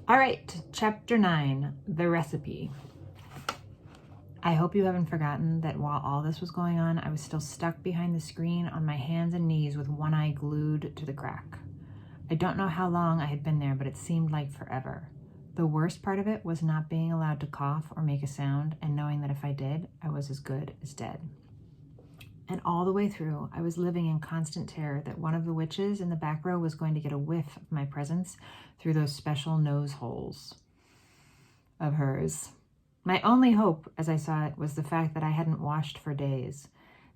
All right, chapter 9, the recipe. I hope you haven't forgotten that while all this was going on, I was still stuck behind the screen on my hands and knees with one eye glued to the crack. I don't know how long I had been there, but it seemed like forever. The worst part of it was not being allowed to cough or make a sound, and knowing that if I did, I was as good as dead. And all the way through, I was living in constant terror that one of the witches in the back row was going to get a whiff of my presence through those special nose holes of hers. My only hope, as I saw it, was the fact that I hadn't washed for days.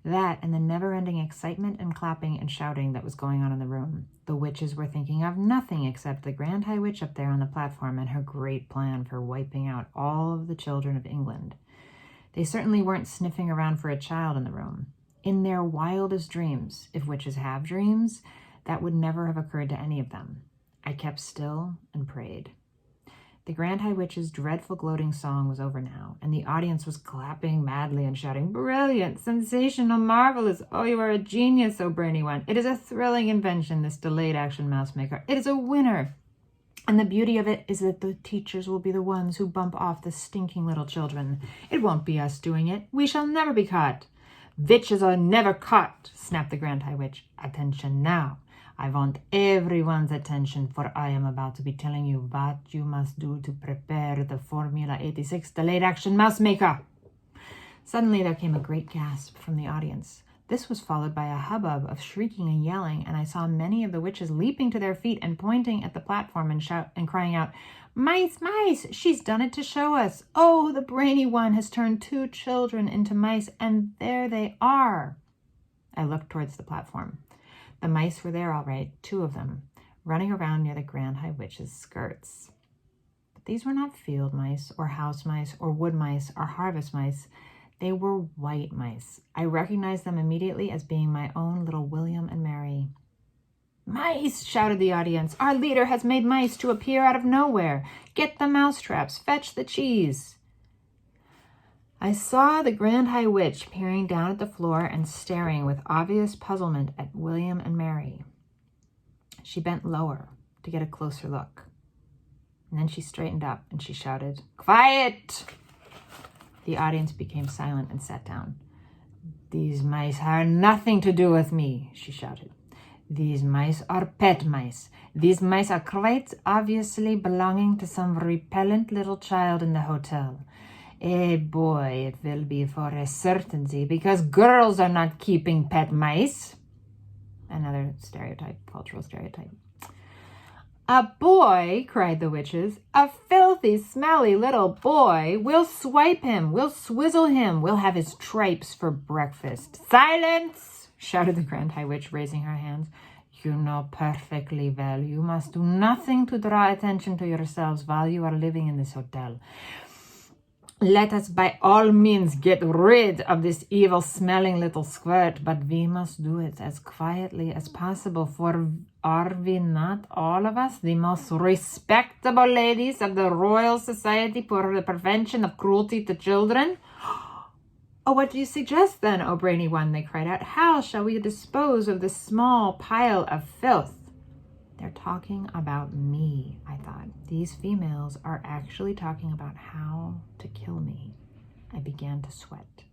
That and the never-ending excitement and clapping and shouting that was going on in the room. The witches were thinking of nothing except the Grand High Witch up there on the platform and her great plan for wiping out all of the children of England. They certainly weren't sniffing around for a child in the room. In their wildest dreams, if witches have dreams, that would never have occurred to any of them. I kept still and prayed. The Grand High Witch's dreadful gloating song was over now, and the audience was clapping madly and shouting, "Brilliant, sensational, marvelous! Oh, you are a genius, oh brainy one! It is a thrilling invention, this delayed action mouse maker. It is a winner! And the beauty of it is that the teachers will be the ones who bump off the stinking little children. It won't be us doing it. We shall never be caught." "Witches are never caught," snapped the Grand High Witch. "Attention now. I want everyone's attention, for I am about to be telling you what you must do to prepare the Formula 86 Delayed Action Mouse Maker." Suddenly there came a great gasp from the audience. This was followed by a hubbub of shrieking and yelling, and I saw many of the witches leaping to their feet and pointing at the platform and crying out, "Mice, mice! She's done it to show us! Oh, the brainy one has turned 2 children into mice, and there they are!" I looked towards the platform. The mice were there all right, 2 of them, running around near the Grand High Witch's skirts. But these were not field mice or house mice or wood mice or harvest mice. They were white mice. I recognized them immediately as being my own little William and Mary. "Mice!" shouted the audience. "Our leader has made mice to appear out of nowhere. Get the mouse traps. Fetch the cheese." I saw the Grand High Witch peering down at the floor and staring with obvious puzzlement at William and Mary. She bent lower to get a closer look. And then she straightened up and she shouted, "Quiet!" The audience became silent and sat down. "These mice have nothing to do with me," she shouted. "These mice are pet mice. These mice are quite obviously belonging to some repellent little child in the hotel. Eh, boy, it will be for a certainty, because girls are not keeping pet mice." Another stereotype, cultural stereotype. "A boy," cried the witches, "a filthy, smelly little boy. We'll swipe him, we'll swizzle him, we'll have his tripes for breakfast." "Silence!" shouted the Grand High Witch, raising her hands. "You know perfectly well you must do nothing to draw attention to yourselves while you are living in this hotel. Let us by all means get rid of this evil-smelling little squirt, but we must do it as quietly as possible, for are we not all of us the most respectable ladies of the Royal Society for the Prevention of Cruelty to Children?" "Oh, what do you suggest then, O brainy one?" they cried out. "How shall we dispose of this small pile of filth?" They're talking about me, I thought. These females are actually talking about how to kill me. I began to sweat.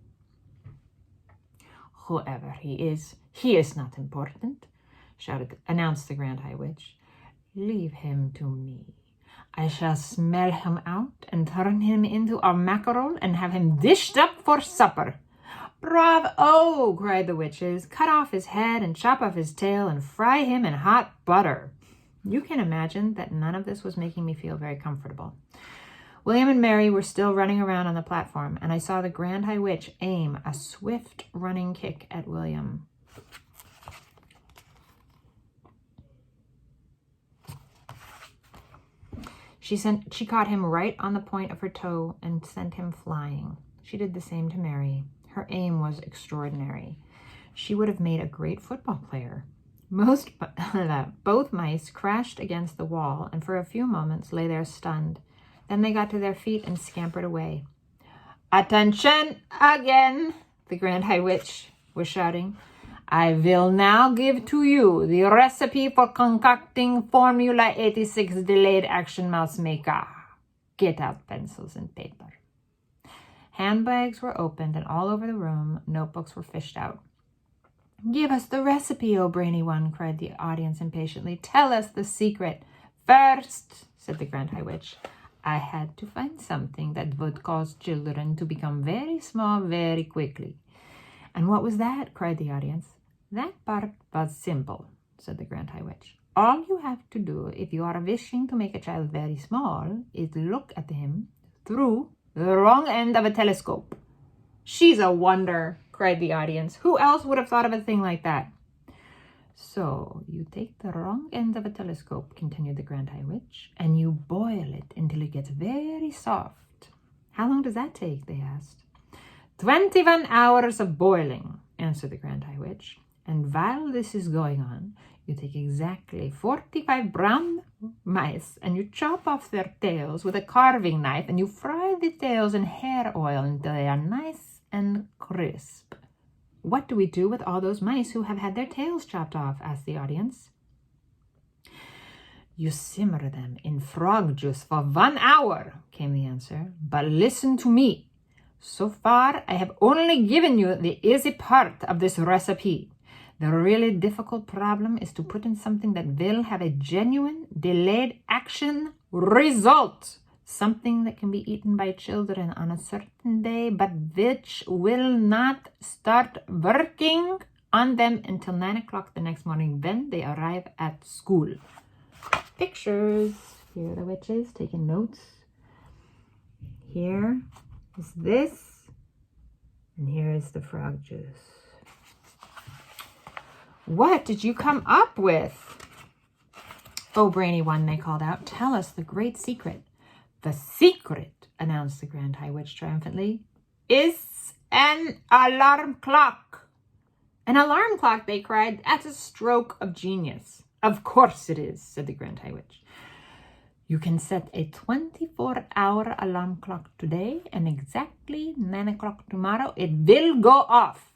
"Whoever he is not important," announced the Grand High Witch. "Leave him to me. I shall smell him out and turn him into a mackerel and have him dished up for supper." "Bravo!" cried the witches. "Cut off his head and chop off his tail and fry him in hot butter." You can imagine that none of this was making me feel very comfortable. William and Mary were still running around on the platform, and I saw the Grand High Witch aim a swift running kick at William. She caught him right on the point of her toe and sent him flying. She did the same to Mary. Her aim was extraordinary. She would have made a great football player. Both mice crashed against the wall and for a few moments lay there stunned. Then they got to their feet and scampered away. "Attention again!" the Grand High Witch was shouting. I will now give to you the recipe for concocting Formula 86 Delayed Action Mouse Maker. Get out pencils and paper. Handbags were opened, and all over the room, notebooks were fished out. Give us the recipe, O brainy one, cried the audience impatiently. Tell us the secret. First, said the Grand High Witch, I had to find something that would cause children to become very small very quickly. And what was that? Cried the audience. That part was simple, said the Grand High Witch. All you have to do if you are wishing to make a child very small is look at him through the wrong end of a telescope. She's a wonder, cried the audience. Who else would have thought of a thing like that? So you take the wrong end of a telescope, continued the Grand High Witch, and you boil it until it gets very soft. How long does that take? They asked. 21 hours of boiling, answered the Grand High Witch. And while this is going on, you take exactly 45 brown mice and you chop off their tails with a carving knife and you fry the tails in hair oil until they are nice and crisp. What do we do with all those mice who have had their tails chopped off? Asked the audience. You simmer them in frog juice for 1 hour, came the answer. But listen to me. So far, I have only given you the easy part of this recipe. The really difficult problem is to put in something that will have a genuine delayed action result. Something that can be eaten by children on a certain day, but which will not start working on them until 9 o'clock the next morning when they arrive at school. Pictures. Here are the witches taking notes. Here is this, and here is the frog juice. What did you come up with? Oh, brainy one, they called out. Tell us the great secret. The secret, announced the Grand High Witch triumphantly, is an alarm clock. An alarm clock, they cried. That's a stroke of genius. Of course it is, said the Grand High Witch. You can set a 24-hour alarm clock today, and exactly 9 o'clock tomorrow, it will go off.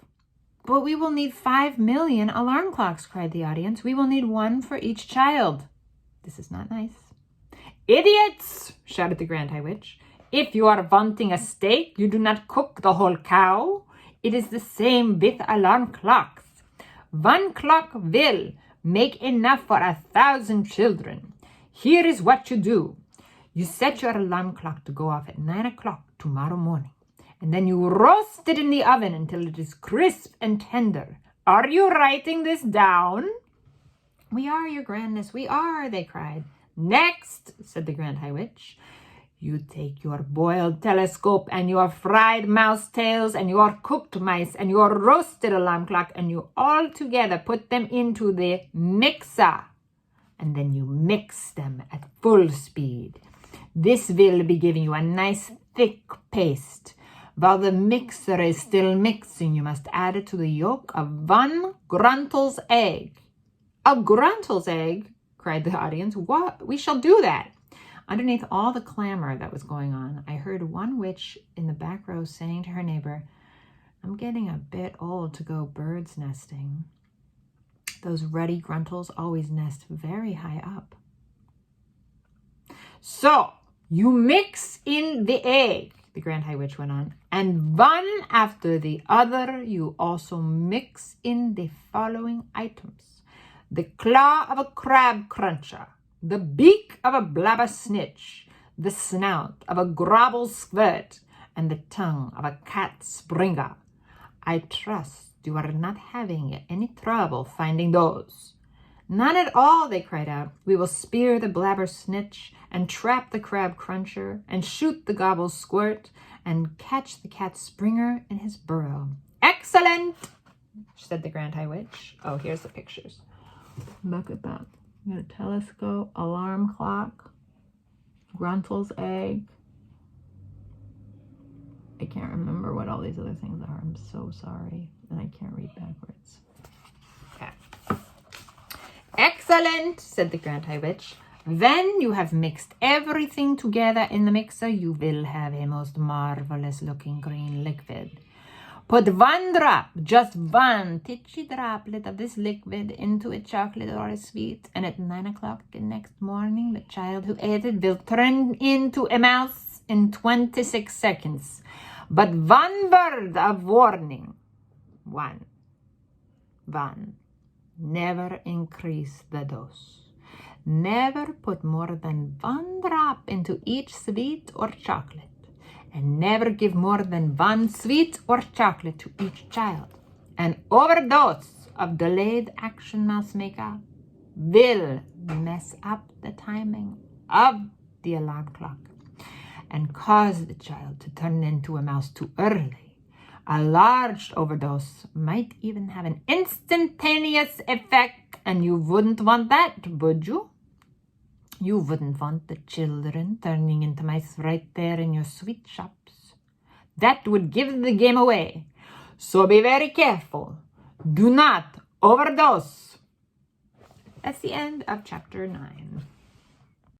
But we will need 5 million alarm clocks, cried the audience. We will need one for each child. This is not nice. Idiots, shouted the Grand High Witch. If you are wanting a steak, you do not cook the whole cow. It is the same with alarm clocks. 1 clock will make enough for 1,000 children. Here is what you do. You set your alarm clock to go off at 9 o'clock tomorrow morning. And then you roast it in the oven until it is crisp and tender. Are you writing this down? We are, your grandness, we are, they cried. Next, said the Grand High Witch, you take your boiled telescope and your fried mouse tails and your cooked mice and your roasted alarm clock and you all together put them into the mixer. And then you mix them at full speed. This will be giving you a nice thick paste. While the mixer is still mixing, you must add it to the yolk of 1 Gruntel's egg. A Gruntel's egg, cried the audience. What? We shall do that. Underneath all the clamor that was going on, I heard one witch in the back row saying to her neighbor, I'm getting a bit old to go bird's nesting. Those ruddy Gruntels always nest very high up. So, you mix in the egg, the Grand High Witch went on, and one after the other you also mix in the following items. The claw of a crab cruncher, the beak of a blabber snitch, the snout of a grobble squirt, and the tongue of a cat springer. I trust you are not having any trouble finding those. None at all, they cried out. We will spear the blabber snitch and trap the crab cruncher and shoot the gobble squirt and catch the cat springer in his burrow. Excellent, said the Grand High Witch. Oh, here's the pictures. Look at that. You got a telescope, alarm clock, Gruntel's egg. I can't remember what all these other things are. I'm so sorry. And I can't read backwards. Okay. Excellent, said the Grand High Witch. When you have mixed everything together in the mixer, you will have a most marvelous looking green liquid. Put 1 drop, just 1 titchy droplet of this liquid into a chocolate or a sweet, and at 9 o'clock the next morning, the child who ate it will turn into a mouse in 26 seconds. But 1 word of warning. 1. Never increase the dose. Never put more than 1 drop into each sweet or chocolate. And never give more than 1 sweet or chocolate to each child. An overdose of delayed action mouse makeup will mess up the timing of the alarm clock and cause the child to turn into a mouse too early. A large overdose might even have an instantaneous effect, and you wouldn't want that, would you? You wouldn't want the children turning into mice right there in your sweet shops. That would give the game away. So be very careful. Do not overdose. That's the end of chapter 9.